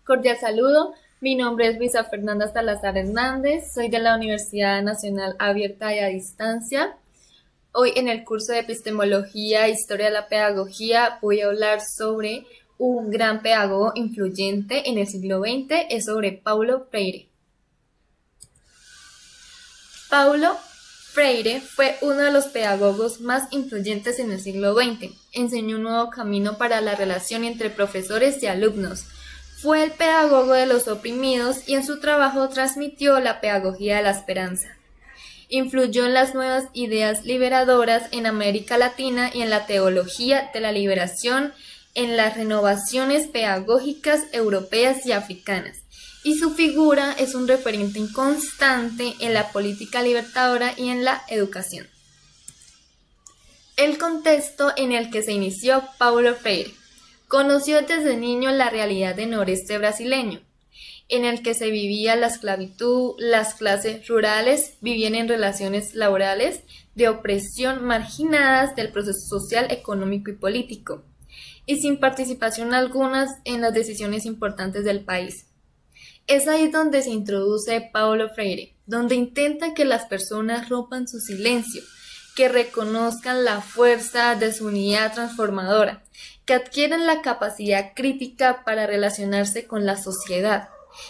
Cordial saludo, mi nombre es Luisa Fernanda Salazar Hernández, soy de la Universidad Nacional Abierta y a Distancia. Hoy en el curso de Epistemología e Historia de la Pedagogía voy a hablar sobre un gran pedagogo influyente en el siglo XX, es sobre Paulo Freire. Paulo Freire fue uno de los pedagogos más influyentes en el siglo XX. Enseñó un nuevo camino para la relación entre profesores y alumnos. Fue el pedagogo de los oprimidos y en su trabajo transmitió la pedagogía de la esperanza. Influyó en las nuevas ideas liberadoras en América Latina y en la teología de la liberación, en las renovaciones pedagógicas europeas y africanas. Y su figura es un referente inconstante en la política libertadora y en la educación. El contexto en el que se inició Paulo Freire. Conoció desde niño la realidad del noreste brasileño, en el que se vivía la esclavitud, las clases rurales vivían en relaciones laborales de opresión marginadas del proceso social, económico y político, y sin participación alguna en las decisiones importantes del país. Es ahí donde se introduce Paulo Freire, donde intenta que las personas rompan su silencio, que reconozcan la fuerza de su unidad transformadora, que adquieran la capacidad crítica para relacionarse con la sociedad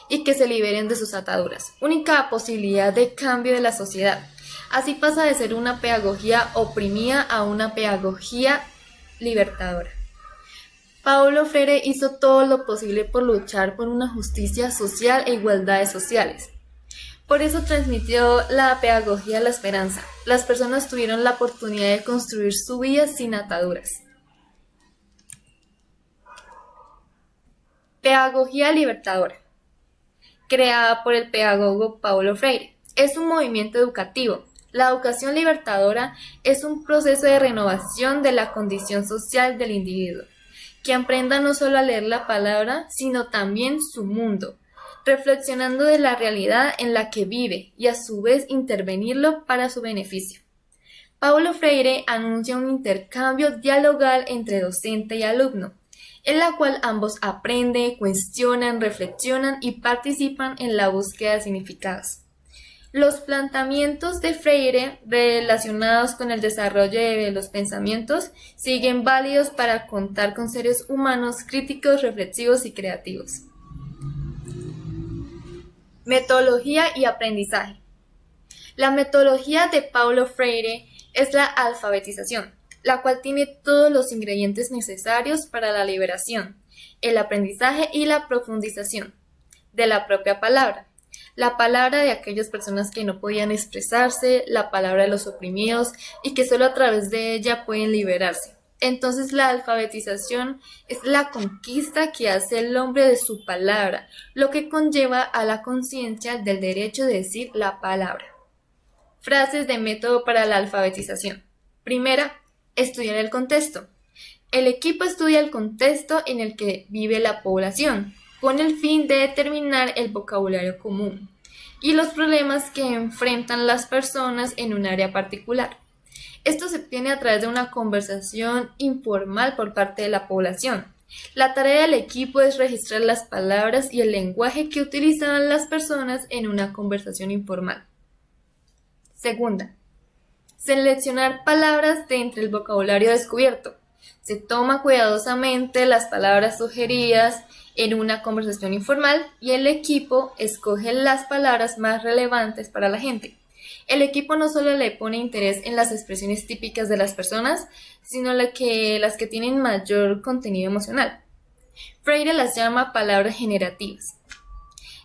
y que se liberen de sus ataduras, única posibilidad de cambio de la sociedad. Así pasa de ser una pedagogía oprimida a una pedagogía libertadora. Paulo Freire hizo todo lo posible por luchar por una justicia social e igualdades sociales. Por eso transmitió la pedagogía de la esperanza. Las personas tuvieron la oportunidad de construir su vida sin ataduras. Pedagogía libertadora, creada por el pedagogo Paulo Freire. Es un movimiento educativo. La educación libertadora es un proceso de renovación de la condición social del individuo, que aprenda no solo a leer la palabra, sino también su mundo, reflexionando de la realidad en la que vive y a su vez intervenirlo para su beneficio. Paulo Freire anuncia un intercambio dialogal entre docente y alumno, en la cual ambos aprenden, cuestionan, reflexionan y participan en la búsqueda de significados. Los planteamientos de Freire relacionados con el desarrollo de los pensamientos siguen válidos para contar con seres humanos críticos, reflexivos y creativos. Metodología y aprendizaje. La metodología de Paulo Freire es la alfabetización, la cual tiene todos los ingredientes necesarios para la liberación, el aprendizaje y la profundización de la propia palabra. La palabra de aquellas personas que no podían expresarse, la palabra de los oprimidos y que solo a través de ella pueden liberarse. Entonces la alfabetización es la conquista que hace el hombre de su palabra, lo que conlleva a la conciencia del derecho de decir la palabra. Frases de método para la alfabetización. Primera, estudiar el contexto. El equipo estudia el contexto en el que vive la población, con el fin de determinar el vocabulario común y los problemas que enfrentan las personas en un área particular. Esto se obtiene a través de una conversación informal por parte de la población. La tarea del equipo es registrar las palabras y el lenguaje que utilizan las personas en una conversación informal. Segunda, seleccionar palabras de entre el vocabulario descubierto. Se toma cuidadosamente las palabras sugeridas en una conversación informal y el equipo escoge las palabras más relevantes para la gente. El equipo no solo le pone interés en las expresiones típicas de las personas, sino las que tienen mayor contenido emocional. Freire las llama palabras generativas.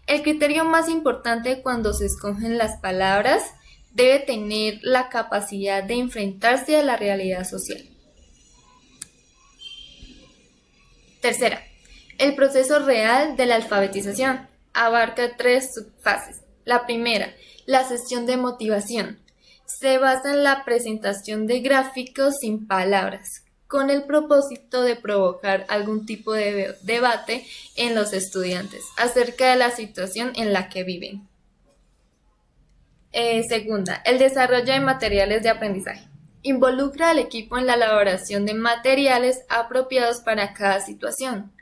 El criterio más importante cuando se escogen las palabras debe tener la capacidad de enfrentarse a la realidad social. Tercera, el proceso real de la alfabetización abarca 3 subfases. La primera, la sesión de motivación. Se basa en la presentación de gráficos sin palabras, con el propósito de provocar algún tipo de debate en los estudiantes acerca de la situación en la que viven. Segunda, el desarrollo de materiales de aprendizaje. Involucra al equipo en la elaboración de materiales apropiados para cada situación.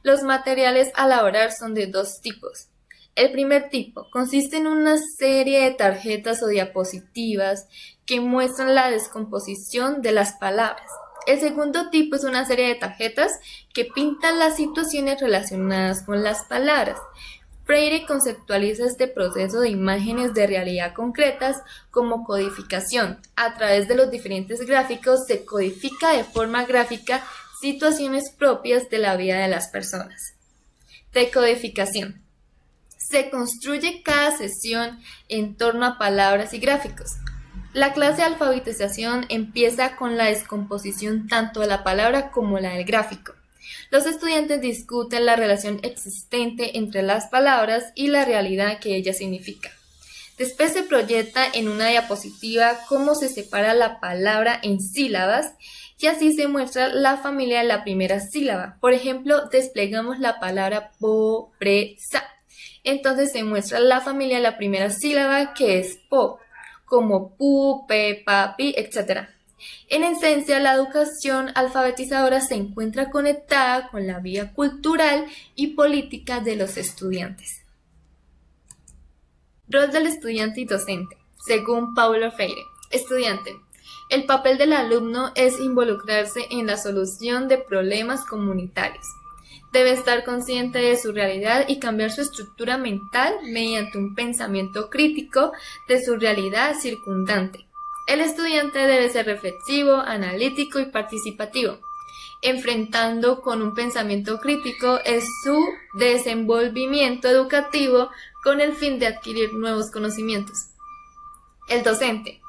Los materiales a elaborar son de dos tipos. El primer tipo consiste en una serie de tarjetas o diapositivas que muestran la descomposición de las palabras. El segundo tipo es una serie de tarjetas que pintan las situaciones relacionadas con las palabras. Freire conceptualiza este proceso de imágenes de realidad concretas como codificación. A través de los diferentes gráficos se codifica de forma gráfica situaciones propias de la vida de las personas. Decodificación. Se construye cada sesión en torno a palabras y gráficos. La clase de alfabetización empieza con la descomposición tanto de la palabra como la del gráfico. Los estudiantes discuten la relación existente entre las palabras y la realidad que ellas significan. Después se proyecta en una diapositiva cómo se separa la palabra en sílabas y así se muestra la familia de la primera sílaba. Por ejemplo, desplegamos la palabra pobreza. Entonces se muestra la familia de la primera sílaba que es po, como pu, pe, pa, pi, etc. En esencia, la educación alfabetizadora se encuentra conectada con la vida cultural y política de los estudiantes. Rol del estudiante y docente, según Paulo Freire. Estudiante. El papel del alumno es involucrarse en la solución de problemas comunitarios. Debe estar consciente de su realidad y cambiar su estructura mental mediante un pensamiento crítico de su realidad circundante. El estudiante debe ser reflexivo, analítico y participativo, enfrentando con un pensamiento crítico es su desenvolvimiento educativo con el fin de adquirir nuevos conocimientos. El docente.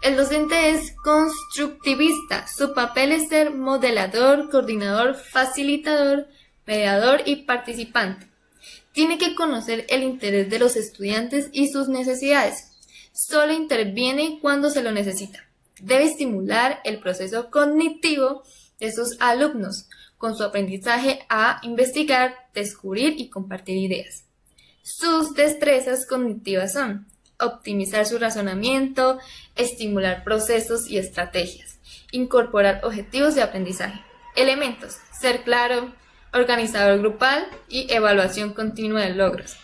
El docente es constructivista. Su papel es ser modelador, coordinador, facilitador, mediador y participante. Tiene que conocer el interés de los estudiantes y sus necesidades. Solo interviene cuando se lo necesita. Debe estimular el proceso cognitivo de sus alumnos con su aprendizaje a investigar, descubrir y compartir ideas. Sus destrezas cognitivas son optimizar su razonamiento, estimular procesos y estrategias, incorporar objetivos de aprendizaje. Elementos: ser claro, organizador grupal y evaluación continua de logros.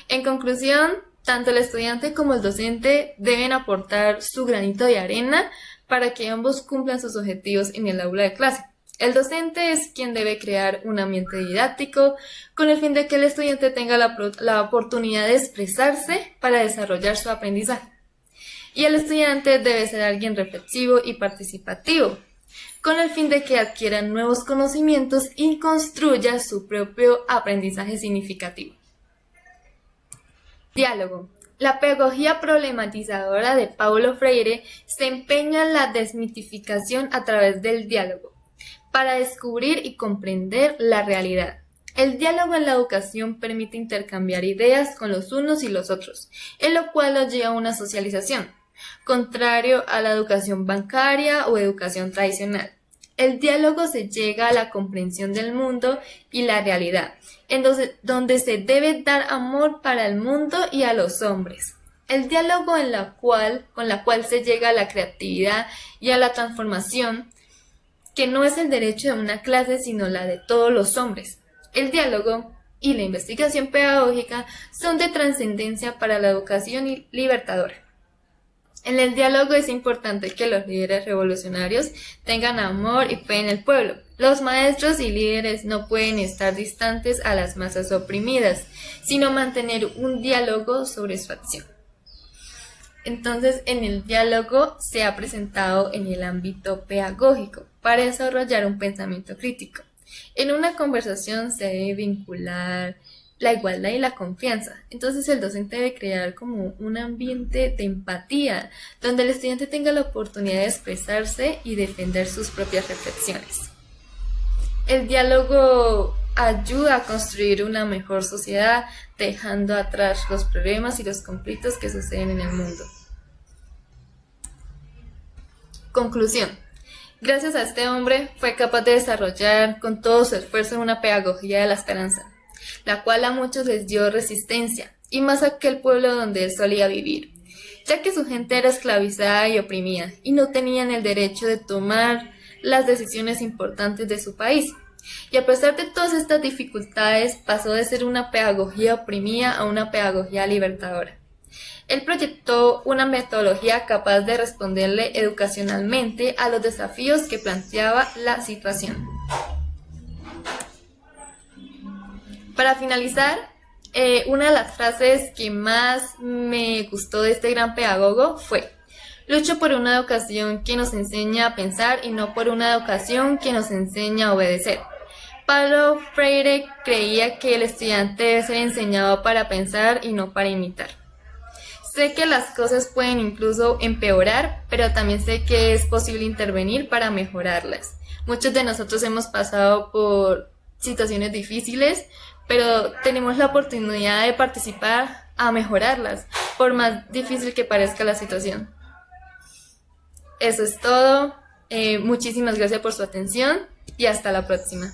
En conclusión, tanto el estudiante como el docente deben aportar su granito de arena para que ambos cumplan sus objetivos en el aula de clase. El docente es quien debe crear un ambiente didáctico con el fin de que el estudiante tenga la oportunidad de expresarse para desarrollar su aprendizaje. Y el estudiante debe ser alguien reflexivo y participativo, con el fin de que adquiera nuevos conocimientos y construya su propio aprendizaje significativo. Diálogo. La pedagogía problematizadora de Paulo Freire se empeña en la desmitificación a través del diálogo, para descubrir y comprender la realidad. El diálogo en la educación permite intercambiar ideas con los unos y los otros, en lo cual nos lleva a una socialización, contrario a la educación bancaria o educación tradicional. El diálogo se llega a la comprensión del mundo y la realidad, donde se debe dar amor para el mundo y a los hombres. El diálogo con la cual se llega a la creatividad y a la transformación, que no es el derecho de una clase sino la de todos los hombres. El diálogo y la investigación pedagógica son de trascendencia para la educación libertadora. En el diálogo es importante que los líderes revolucionarios tengan amor y fe en el pueblo. Los maestros y líderes no pueden estar distantes a las masas oprimidas, sino mantener un diálogo sobre su acción. Entonces, en el diálogo se ha presentado en el ámbito pedagógico para desarrollar un pensamiento crítico. En una conversación se debe vincular la igualdad y la confianza. Entonces el docente debe crear como un ambiente de empatía, donde el estudiante tenga la oportunidad de expresarse y defender sus propias reflexiones. El diálogo ayuda a construir una mejor sociedad, dejando atrás los problemas y los conflictos que suceden en el mundo. Conclusión. Gracias a este hombre fue capaz de desarrollar con todo su esfuerzo una pedagogía de la esperanza, la cual a muchos les dio resistencia, y más a aquel pueblo donde él solía vivir, ya que su gente era esclavizada y oprimida, y no tenían el derecho de tomar las decisiones importantes de su país. Y a pesar de todas estas dificultades, pasó de ser una pedagogía oprimida a una pedagogía libertadora. Él proyectó una metodología capaz de responderle educacionalmente a los desafíos que planteaba la situación. Para finalizar, una de las frases que más me gustó de este gran pedagogo fue: lucho por una educación que nos enseña a pensar y no por una educación que nos enseña a obedecer. Paulo Freire creía que el estudiante debe ser enseñado para pensar y no para imitar. Sé que las cosas pueden incluso empeorar, pero también sé que es posible intervenir para mejorarlas. Muchos de nosotros hemos pasado por situaciones difíciles, pero tenemos la oportunidad de participar a mejorarlas, por más difícil que parezca la situación. Eso es todo. Muchísimas gracias por su atención y hasta la próxima.